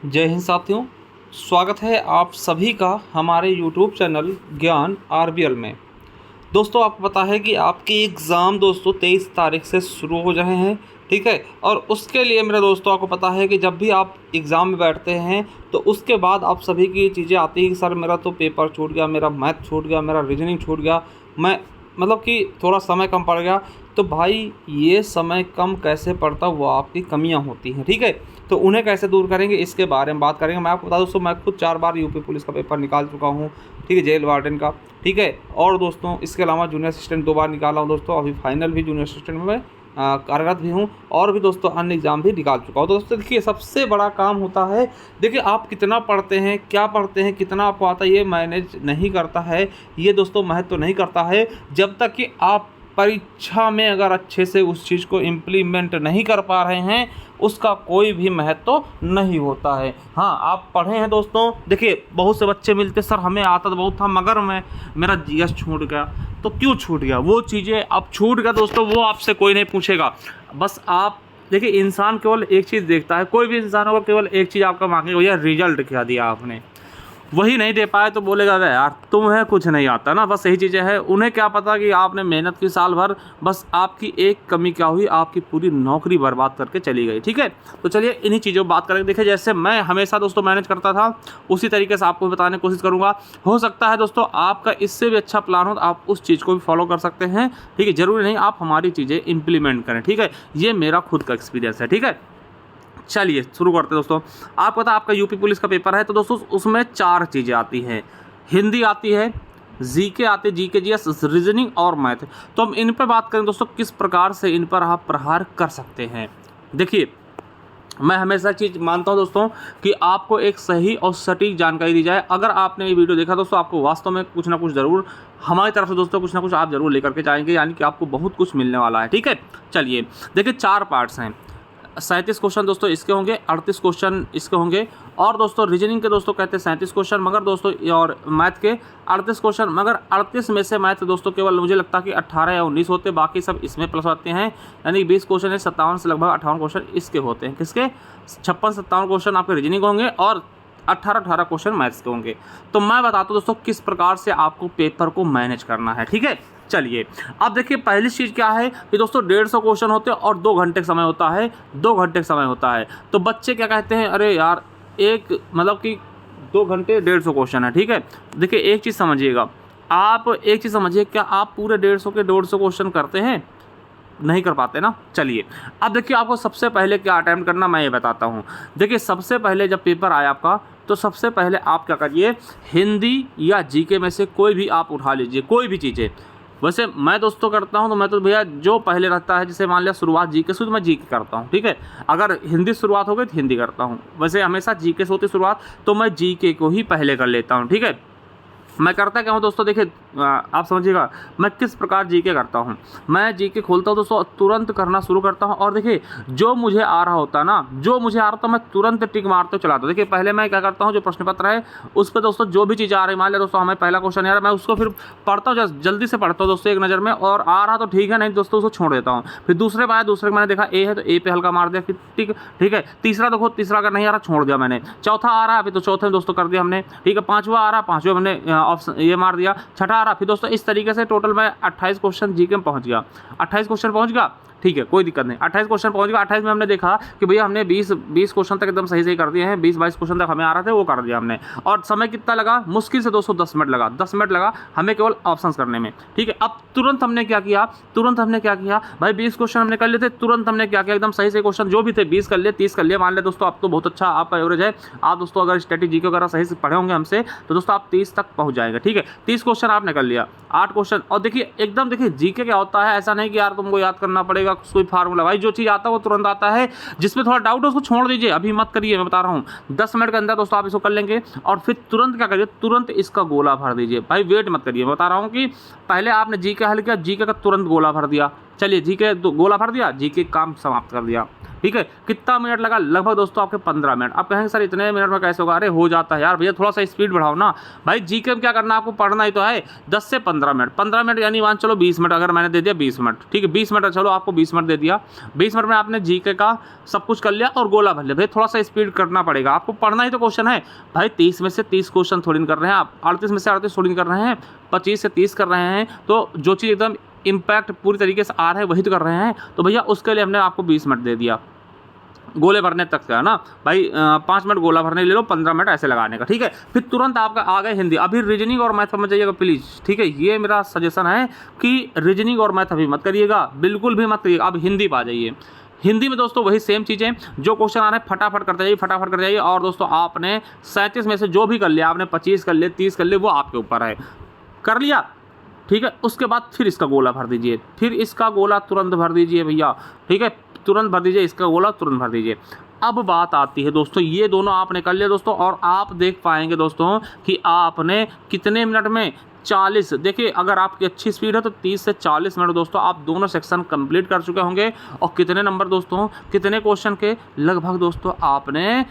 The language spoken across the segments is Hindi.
जय हिंद साथियों। स्वागत है आप सभी का हमारे यूट्यूब चैनल ज्ञान आरबीएल में। दोस्तों, आपको पता है कि आपके एग्ज़ाम दोस्तों 23 तारीख से शुरू हो रहे हैं, ठीक है। और उसके लिए मेरे दोस्तों आपको पता है कि जब भी आप एग्ज़ाम में बैठते हैं तो उसके बाद आप सभी की चीज़ें आती हैं कि सर मेरा तो पेपर छूट गया, मेरा मैथ छूट गया, मेरा रीजनिंग छूट गया, मैं मतलब कि थोड़ा समय कम पड़ गया। तो भाई ये समय कम कैसे पड़ता वो आपकी कमियां होती हैं, ठीक है। तो उन्हें कैसे दूर करेंगे इसके बारे में बात करेंगे। मैं आपको बता दूं दोस्तों, मैं खुद 4 बार यूपी पुलिस का पेपर निकाल चुका हूं, ठीक है, जेल वार्डन का, ठीक है। और दोस्तों इसके अलावा जूनियर असिस्टेंट 2 बार निकाला हूँ दोस्तों, अभी फाइनल भी जूनियर असिस्टेंट में मैं कार्यरत भी हूँ, और भी दोस्तों अन्य एग्ज़ाम भी निकाल चुका हूँ। तो दोस्तों देखिए, सबसे बड़ा काम होता है, देखिए आप कितना पढ़ते हैं, क्या पढ़ते हैं, कितना आपको आता है, ये मैनेज नहीं करता है, ये दोस्तों महत्व नहीं करता है जब तक कि आप परीक्षा में अगर अच्छे से उस चीज़ को इम्प्लीमेंट नहीं कर पा रहे हैं, उसका कोई भी महत्व नहीं होता है। हाँ, आप पढ़े हैं दोस्तों, देखिए बहुत से बच्चे मिलते सर हमें आता तो बहुत था मगर मेरा जीएस छूट गया। तो क्यों छूट गया? वो चीज़ें अब छूट गया दोस्तों, वो आपसे कोई नहीं पूछेगा। बस आप देखिए, इंसान केवल एक चीज़ देखता है, कोई भी इंसान होगा केवल एक चीज़ आपका मांगेगा, भैया रिजल्ट क्या दिया आपने। वही नहीं दे पाए तो बोलेगा अरे यार तुम्हें कुछ नहीं आता ना। बस यही चीज़ें हैं, उन्हें क्या पता कि आपने मेहनत की साल भर, बस आपकी एक कमी क्या हुई, आपकी पूरी नौकरी बर्बाद करके चली गई, ठीक है। तो चलिए इन्हीं चीज़ों पर बात करेंगे। देखिए जैसे मैं हमेशा दोस्तों मैनेज करता था, उसी तरीके से आपको बताने की कोशिश करूँगा। हो सकता है दोस्तों आपका इससे भी अच्छा प्लान हो तो आप उस चीज़ को भी फॉलो कर सकते हैं, ठीक है। ज़रूरी नहीं आप हमारी चीज़ें इंप्लीमेंट करें, ठीक है। ये मेरा खुद का एक्सपीरियंस है, ठीक है। चलिए शुरू करते हैं दोस्तों। आपको पता है आपका यूपी पुलिस का पेपर है, तो दोस्तों उसमें 4 चीज़ें आती हैं। हिंदी आती है, जीके आती है, जीके जीएस, रीजनिंग और मैथ। तो हम इन पर बात करें दोस्तों, किस प्रकार से इन पर आप प्रहार कर सकते हैं। देखिए, मैं हमेशा चीज़ मानता हूं दोस्तों कि आपको एक सही और सटीक जानकारी दी जाए। अगर आपने ये वीडियो देखा दोस्तों, आपको वास्तव में कुछ ना कुछ ज़रूर हमारी तरफ से दोस्तों कुछ ना कुछ आप ज़रूर लेकर के जाएंगे, यानी कि आपको बहुत कुछ मिलने वाला है, ठीक है। चलिए देखिए, 4 पार्ट्स हैं। 37 क्वेश्चन दोस्तों इसके होंगे, 38 क्वेश्चन इसके होंगे, और दोस्तों रीजनिंग के दोस्तों कहते हैं 37 क्वेश्चन, मगर दोस्तों और मैथ के 38 क्वेश्चन, मगर 38 में से मैथ दोस्तों केवल मुझे लगता है कि 18 या 19 होते, बाकी सब इसमें प्लस आते हैं, यानी 20 क्वेश्चन है। 57 से लगभग 58 क्वेश्चन इसके होते हैं। किसके? 56-57 क्वेश्चन आपके रीजनिंग होंगे और 18 क्वेश्चन मैथ्स के होंगे। तो मैं बताता हूँ दोस्तों किस प्रकार से आपको पेपर को मैनेज करना है, ठीक है। चलिए अब देखिए, पहली चीज़ क्या है कि दोस्तों 150 क्वेश्चन होते हैं और 2 घंटे का समय होता है, 2 घंटे का समय होता है। तो बच्चे क्या कहते हैं, अरे यार एक मतलब कि 2 घंटे 150 क्वेश्चन है, ठीक है। देखिए एक चीज़ समझिएगा, आप एक चीज़ समझिए, क्या आप पूरे 150 क्वेश्चन करते हैं? नहीं कर पाते ना। चलिए अब देखिए, आपको सबसे पहले क्या अटैम्प्ट करना मैं ये बताता हूँ। देखिए सबसे पहले जब पेपर आया आपका, तो सबसे पहले आप क्या करिए, हिंदी या जीके में से कोई भी आप उठा लीजिए, कोई भी चीज़ें। वैसे मैं दोस्तों करता हूँ तो मैं तो भैया जो पहले रहता है, जैसे मान लिया शुरुआत जीके से, तो मैं जीके करता हूँ, ठीक है। अगर हिंदी शुरुआत हो गई तो हिंदी करता हूँ। वैसे हमेशा जीके से होती शुरुआत, तो मैं जीके को ही पहले कर लेता हूँ, ठीक है। मैं करता क्या हूँ दोस्तों, देखिए आप समझिएगा मैं किस प्रकार जीके करता हूँ। मैं जीके खोलता हूँ दोस्तों, तुरंत करना शुरू करता हूँ, और देखिए जो मुझे आ रहा होता है ना, जो मुझे आ रहा था मैं तुरंत टिक मारते चलाता हूँ। देखिए पहले मैं क्या करता हूँ, जो प्रश्न पत्र है उस पर दोस्तों जो भी चीज़ आ रही, मान लिया दोस्तों हमें पहला क्वेश्चन आ रहा है, मैं उसको फिर पढ़ता हूँ, जल्दी से पढ़ता हूँ दोस्तों एक नज़र में, और आ रहा तो ठीक है, नहीं दोस्तों उसको छोड़ देता हूँ। फिर दूसरे बार दूसरे मैंने देखा ए है तो ए पे हल्का मार दिया, फिर ठीक है। तीसरा देखो, तीसरा अगर नहीं आ रहा छोड़ दिया मैंने। चौथा आ रहा है, फिर तो चौथे में दोस्तों कर दिया हमने, ठीक है। पाँचवा आ रहा, पाँचवें हमने ऑप्शन ये मार दिया। छठा आ रहा, फिर दोस्तों इस तरीके से टोटल मैं 28 क्वेश्चन जीके में पहुंच गया। 28 क्वेश्चन पहुंच गया, ठीक है, कोई दिक्कत नहीं। 28 क्वेश्चन पहुंच गया। 28 में हमने देखा कि भैया हमने 20 क्वेश्चन तक एकदम सही कर दिए हैं, 20-22 क्वेश्चन तक हमें आ रहा था, वो कर दिया हमने। और समय कितना लगा? मुश्किल से दोस्तों 10 मिनट लगा, 10 मिनट लगा हमें केवल ऑप्शंस करने में, ठीक है। अब तुरंत हमने क्या किया, भाई 20 क्वेश्चन हमने कर लिए थे, तुरंत हमने क्या किया, एकदम सही से क्वेश्चन जो भी थे 20 कर लिए, 30 कर लिए, मान लिया दोस्तों आप तो बहुत अच्छा आपका एवरेज है। आप दोस्तों अगर स्ट्रेटेजी वगैरह सही से पढ़े होंगे हमसे, तो दोस्तों आप 30 तक पहुंच जाएंगे, ठीक है। 30 क्वेश्चन आपने कर लिया, 8 क्वेश्चन। और देखिए एकदम देखिए जीके क्या होता है, ऐसा नहीं कि यार तुमको याद करना पड़ेगा कोई फार्मूला, भाई जो चीज़ आता है वो तुरंत आता है। जिसमें थोड़ा डाउट है उसको छोड़ दीजिए, अभी मत करिए, मैं बता रहा हूँ 10 मिनट के अंदर दोस्तों आप इसको कर लेंगे। और फिर तुरंत क्या करिए, तुरंत इसका गोला भर दीजिए। भाई वेट मत करिए, बता रहा हूँ कि पहले आपने जीके हल किया, जीके का तुरंत गोला भर दिया, चलिए जीके तो गोला भर दिया, जीके काम समाप्त कर दिया। ठीक है, कितना मिनट लगा? लगभग दोस्तों आपके 15 मिनट। आप कहेंगे सर इतने मिनट में कैसे होगा? अरे हो जाता है यार भैया, थोड़ा सा स्पीड बढ़ाओ ना भाई। जीके में क्या करना है आपको? पढ़ना ही तो है 10 से 15 मिनट। 15 मिनट यानी मान चलो 20 मिनट, अगर मैंने दे दिया 20 मिनट, ठीक है 20 मिनट, चलो आपको 20 मिनट दे दिया। 20 मिनट में आपने जीके का सब कुछ कर लिया और गोला भर लिया। भाई थोड़ा सा स्पीड करना पड़ेगा आपको, पढ़ना ही तो क्वेश्चन है भाई। 30 में से 30 क्वेश्चन थोड़ी नहीं कर रहे हैं आप, 38 में से 38 थोड़ी नहीं कर रहे हैं, 25 से 30 कर रहे हैं। तो जो चीज़ एकदम इम्पैक्ट पूरी तरीके से आ रहा है वही तो कर रहे हैं। तो भैया उसके लिए हमने आपको 20 मिनट दे दिया गोले भरने तक का ना भाई। 5 मिनट गोला भरने ले लो, 15 मिनट ऐसे लगाने का, ठीक है। फिर तुरंत आपका आ गए हिंदी। अभी रीजनिंग और मैथ समझ जाइएगा प्लीज़, ठीक है। ये मेरा सजेशन है कि रीजनिंग और मैथ अभी मत करिएगा, बिल्कुल भी मत करिएगा। अब हिंदी पर आ जाइए। हिंदी में दोस्तों वही सेम चीज़ें, जो क्वेश्चन आ रहे हैं फटाफट करते जाइए, फटाफट करते जाइए। और दोस्तों आपने 37 में से जो भी कर लिया, आपने 25 कर लिए, 30 कर लिए, वो आपके ऊपर है। कर लिया, ठीक है। उसके बाद फिर इसका गोला भर दीजिए, फिर इसका गोला तुरंत भर दीजिए भैया, ठीक है। तुरंत भर दीजिए, इसका गोला तुरंत भर दीजिए। अब बात आती है दोस्तों, ये दोनों आपने कर लिया दोस्तों, और आप देख पाएंगे दोस्तों कि आपने कितने मिनट में 40, देखिए अगर आपकी अच्छी स्पीड है तो 30 से 40 मिनट दोस्तों आप दोनों सेक्शन कंप्लीट कर चुके होंगे। और कितने नंबर दोस्तों, कितने क्वेश्चन के? लगभग दोस्तों आपने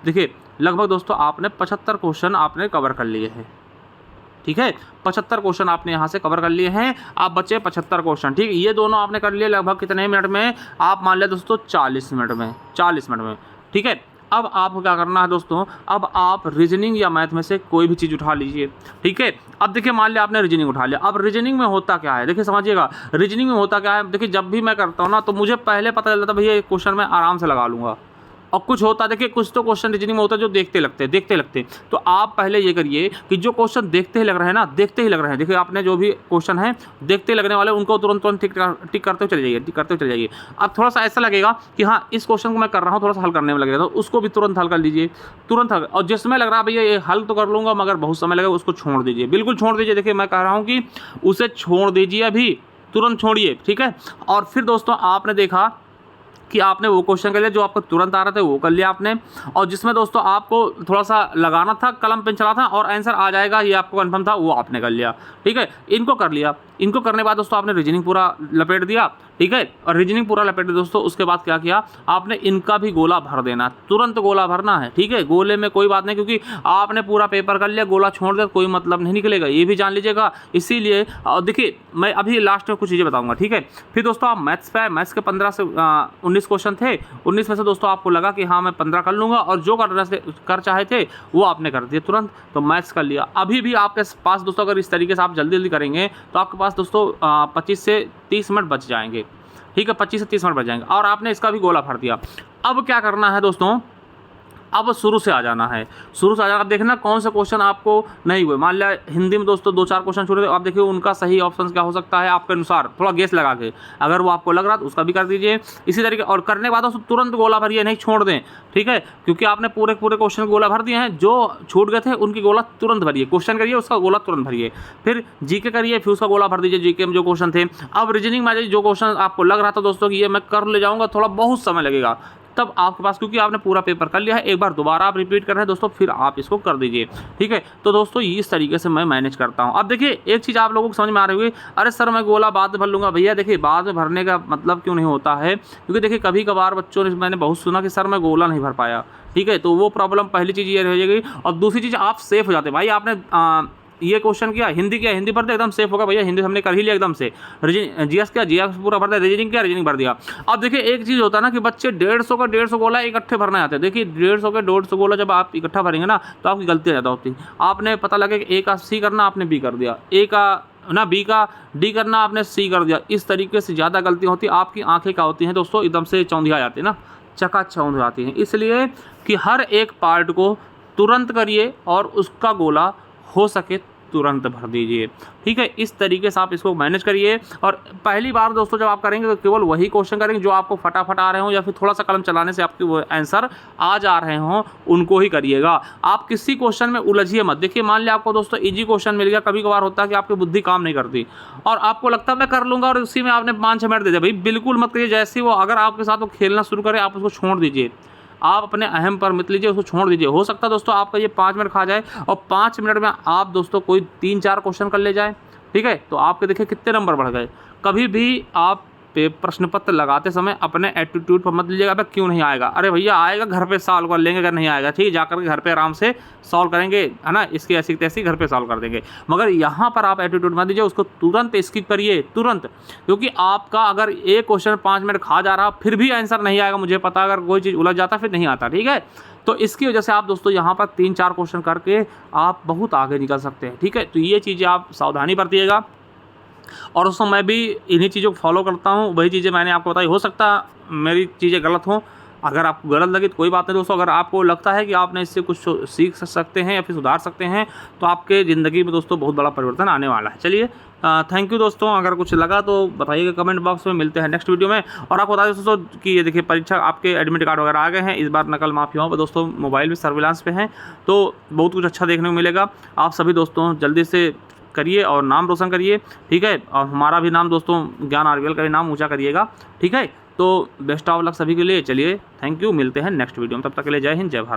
देखिए लगभग दोस्तों आपने 75 क्वेश्चन आपने कवर कर लिए हैं, ठीक है। 75 क्वेश्चन आपने यहाँ से कवर कर लिए हैं। आप बचे 75 क्वेश्चन, ठीक है। ये दोनों आपने कर लिए लगभग कितने मिनट में? आप मान लिया दोस्तों 40 मिनट में, 40 मिनट में, ठीक है। अब आपको क्या करना है दोस्तों? अब आप रीजनिंग या मैथ में से कोई भी चीज़ उठा लीजिए, ठीक है। अब देखिए मान लिया आपने रीजनिंग उठा लिया। अब रीजनिंग में होता क्या है, देखिए समझिएगा। रीजनिंग में होता क्या है, देखिए जब भी मैं करता हूँ ना तो मुझे पहले पता चल जाता है भैया ये क्वेश्चन मैं आराम से लगा लूँगा। और कुछ होता है, देखिए कुछ तो क्वेश्चन रीजनिंग में होता है जो देखते लगते। तो आप पहले ये करिए कि जो क्वेश्चन देखते ही लग रहे हैं ना, देखते ही लग रहे हैं, देखिए आपने जो भी क्वेश्चन है देखते लगने वाले उनको तुरंत टिक करते हुए चले जाइए। अब थोड़ा सा ऐसा लगेगा कि हाँ इस क्वेश्चन को मैं कर रहा हूँ, थोड़ा सा हल करने में लगेगा, तो उसको भी तुरंत हल कर लीजिए, तुरंत हल। और जिसमें लग रहा है भैया ये हल तो कर लूँगा मगर बहुत समय लगेगा, उसको छोड़ दीजिए, बिल्कुल छोड़ दीजिए। देखिए मैं कह रहा हूँ कि उसे छोड़ दीजिए, अभी तुरंत छोड़िए, ठीक है। और फिर दोस्तों आपने देखा कि आपने वो क्वेश्चन कर लिया जो आपको तुरंत आ रहा था, वो कर लिया आपने। और जिसमें दोस्तों आपको थोड़ा सा लगाना था, कलम पेन चला था और आंसर आ जाएगा ये आपको कंफर्म था, वो आपने कर लिया, ठीक है। इनको कर लिया। इनको करने के बाद दोस्तों आपने रीजनिंग पूरा लपेट दिया, ठीक है। और रीजनिंग पूरा लपेट दिया दोस्तों, उसके बाद क्या किया आपने? इनका भी गोला भर देना, तुरंत गोला भरना है, ठीक है। गोले में कोई बात नहीं, क्योंकि आपने पूरा पेपर कर लिया, गोला छोड़ दिया कोई मतलब नहीं निकलेगा, ये भी जान लीजिएगा। इसीलिए देखिए मैं अभी लास्ट में कुछ चीज़ें बताऊंगा, ठीक है। फिर दोस्तों आप मैथ्स पे, मैथ्स के 15 से 19 क्वेश्चन थे। 19 में से दोस्तों आपको लगा कि हाँ मैं 15 कर लूँगा, और जो कर चाहे थे वो आपने कर दिए तुरंत, तो मैथ्स कर लिया। अभी भी आपके पास दोस्तों अगर इस तरीके से आप जल्दी जल्दी करेंगे तो आपके पास दोस्तों 25 से 30 मिनट बच जाएंगे, ठीक है। 25 से 30 मिनट बच जाएंगे, और आपने इसका भी गोला भर दिया। अब क्या करना है दोस्तों? अब शुरू से आ जाना है, शुरू से आ जाना। अब देखना कौन से क्वेश्चन आपको नहीं हुए। मान लिया हिंदी में दोस्तों 2-4 क्वेश्चन छूटे, तो आप देखिए उनका सही ऑप्शन क्या हो सकता है आपके अनुसार, थोड़ा गेस लगा के। अगर वो आपको लग रहा तो उसका भी कर दीजिए इसी तरीके। और करने के बाद दोस्तों तुरंत गोला भरिए, नहीं छोड़ दें, ठीक है। क्योंकि आपने पूरे क्वेश्चन गोला भर दिए हैं, जो छूट गए थे उनकी गोला तुरंत भरिए। क्वेश्चन करिए, उसका गोला तुरंत भरिए। फिर जीके करिए, फिर उसका गोला भर दीजिए, जीके में जो क्वेश्चन थे। अब रीजनिंग में आ जाइए, जो क्वेश्चन आपको लग रहा था दोस्तों कि ये मैं कर ले जाऊँगा, थोड़ा बहुत समय लगेगा, तब आपके पास, क्योंकि आपने पूरा पेपर कर लिया है, एक बार दोबारा आप रिपीट कर रहे हैं दोस्तों, फिर आप इसको कर दीजिए, ठीक है। तो दोस्तों इस तरीके से मैं मैनेज करता हूं। अब देखिए एक चीज़ आप लोगों को समझ में आ रही होगी, अरे सर मैं गोला बाद में भर लूँगा। भैया देखिए बाद में भरने का मतलब क्यों नहीं होता है, क्योंकि देखिए कभी कभार बच्चों ने, मैंने बहुत सुना कि सर मैं गोला नहीं भर पाया, ठीक है। तो वो प्रॉब्लम पहली चीज़ ये रह जाएगी। और दूसरी चीज़ आप सेफ हो जाते हैं। भाई आपने ये क्वेश्चन किया, हिंदी भर दे, एकदम सेफ होगा भैया, हिंदी हमने कर ही लिया एकदम से। जीएस किया, जीएस पूरा भर दिया, रीजनिंग भर दिया। अब देखिए एक चीज़ होता है ना कि बच्चे 150 गोला इकट्ठे भरना चाहते हैं। देखिए 150 गोला जब आप इकट्ठा भरेंगे ना तो आपकी गलती ज़्यादा होती है। आपने पता लगे कि ए का सी करना, आपने बी कर दिया, ए का ना बी का डी करना, आपने सी कर दिया। इस तरीके से ज़्यादा गलती होती है। आपकी आँखें क्या होती हैं दोस्तों, एकदम से चौंधिया जाती है ना, चकाचौंध जाती हैं। इसलिए कि हर एक पार्ट को तुरंत करिए और उसका गोला हो सके तुरंत भर दीजिए, ठीक है। इस तरीके से आप इसको मैनेज करिए। और पहली बार दोस्तों जब आप करेंगे तो केवल वही क्वेश्चन करेंगे जो आपको फटाफट आ रहे हो, या फिर थोड़ा सा कलम चलाने से आपके वो आंसर आ जा रहे हों, उनको ही करिएगा। आप किसी क्वेश्चन में उलझिए मत। देखिए मान लिया आपको दोस्तों इजी क्वेश्चन मिल गया, कभी कभार होता है कि आपकी बुद्धि काम नहीं करती और आपको लगता है मैं कर लूँगा, और उसी में आपने 5-6 मिनट दे दिया। भाई बिल्कुल मत करिए। जैसे वो अगर आपके साथ वो खेलना शुरू करे, आप उसको छोड़ दीजिए। आप अपने अहम पर मत लीजिए, उसको छोड़ दीजिए। हो सकता है दोस्तों आपका ये 5 मिनट खा जाए और 5 मिनट में आप दोस्तों कोई 3-4 क्वेश्चन कर ले जाए, ठीक है। तो आपके देखिए कितने नंबर बढ़ गए। कभी भी आप प्रश्न पत्र लगाते समय अपने एटीट्यूड पर मत लीजिएगा भाई क्यों नहीं आएगा। अरे भैया आएगा, घर पे सॉल्व कर लेंगे, अगर नहीं आएगा ठीक है जाकर के घर पे आराम से सॉल्व करेंगे, है ना, इसकी ऐसी तैसी घर पे सॉल्व कर देंगे। मगर यहाँ पर आप एटीट्यूड मत दीजिए, उसको तुरंत स्किप करिए तुरंत, क्योंकि आपका अगर एक क्वेश्चन 5 मिनट खा जा रहा फिर भी आंसर नहीं आएगा, मुझे पता अगर कोई चीज़ उलझ जाता फिर नहीं आता, ठीक है। तो इसकी वजह से आप दोस्तों यहाँ पर 3-4 क्वेश्चन करके आप बहुत आगे निकल सकते हैं, ठीक है। तो ये चीज़ें आप सावधानी बरतिएगा। और दोस्तों मैं भी इन्हीं चीज़ों को फॉलो करता हूँ, वही चीज़ें मैंने आपको बताई। हो सकता मेरी चीज़ें गलत हों, अगर आपको गलत लगी तो कोई बात नहीं दोस्तों। अगर आपको लगता है कि आपने इससे कुछ सीख सकते हैं या फिर सुधार सकते हैं तो आपके ज़िंदगी में दोस्तों बहुत बड़ा परिवर्तन आने वाला है। चलिए थैंक यू दोस्तों, अगर कुछ लगा तो बताइएगा कमेंट बॉक्स में। मिलते हैं नेक्स्ट वीडियो में। और आपको बता दें दोस्तों कि ये देखिए परीक्षा आपके एडमिट कार्ड वगैरह आ गए हैं। इस बार नकल माफियाओं पर दोस्तों मोबाइल भी सर्विलांस पे हैं, तो बहुत कुछ अच्छा देखने को मिलेगा। आप सभी दोस्तों जल्दी से करिए और नाम रोशन करिए, ठीक है। और हमारा भी नाम दोस्तों ज्ञान आरबीएल का भी नाम ऊंचा करिएगा, ठीक है। तो बेस्ट ऑफ लक सभी के लिए। चलिए थैंक यू, मिलते हैं नेक्स्ट वीडियो में, तब तक के लिए जय हिंद जय भारत।